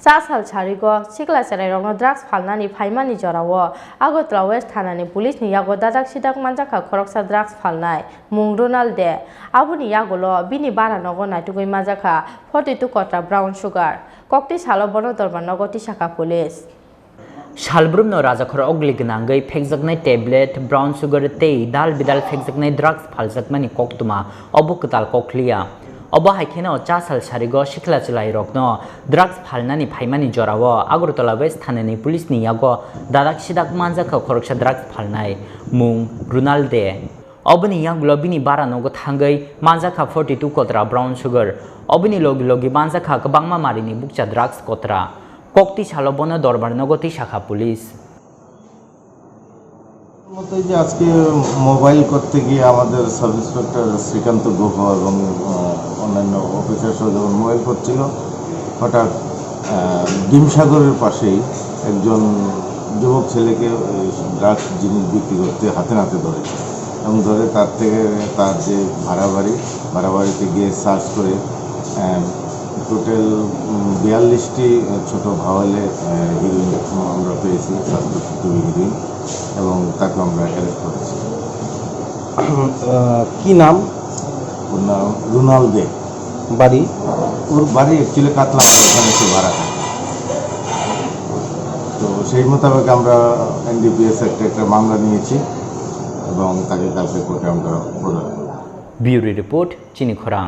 Sasal Charigo, Siklarokno drugs Phalnani Phaimani Jorawo, Agotla West Thanani Police ni Yago Dadak Sidak Manjakha Khoroksa drugs Phalnai, Mung Ronald de, Abuni Yagolo, Bini Bara Nogo Naitugui Manjakha, 42 Kota brown sugar, Kokti Salo Bono Dorban Nogoti Shaka Police. Shalbrumno Rajakhor Oglignagai, Pexagnai tablet, brown sugar tea, Dal Bidal Pexagnai drugs Phalsakmani Koktuma, Obukatal Koklia. Oba haikeno chasal charigo Siklarokno drugs Phalnani Phaimani jorawo Agortola West Thanani police ni yago dadak sidak Manjakha Khoroksa drugs Phalnai mung Runalde Obani yang lobini bara nogo thangai Manjakha 42 kotra brown sugar Obani logi Manjakha kabangma marini bukcha drugs kotra Kokti Chalobono dorbar nogoti shakha police যে আজকে mobile করতে গিয়ে আমাদের sub inspector Srikanta Guha এবং অন্যান্য অফিসারসহ যখন mobile করছিল হঠাৎ ডিমসাগরের পাশেই একজন যুবক ছেলেকে ড্রাগস জিনিস বিক্রি করতে হাতে নাতে ধরেছে এবং ধরে তার থেকে তার যে ভাড়া বাড়িতে গিয়ে সার্চ করে টোটাল 42টি ছোট ভাওয়ালে হিরোইন আমরা পেয়েছি সাসপেক্টেড হিরোইন এবং তাকে আমরা অ্যারেস্ট করেছি। কি নাম? ওর নাম রোনাল্ড দে। বাড়ি? ওর বাড়ি অ্যাকচুয়ালি কাতলা ওখানে সে ভাড়া থাকে। তো সেই মোতাবেক আমরা এনডিপিএস একটা মামলা নিয়েছি এবং তাকে কালকে কোর্টে আমরা প্রদান করব। ব্যুরো রিপোর্ট চিনি খোরাং।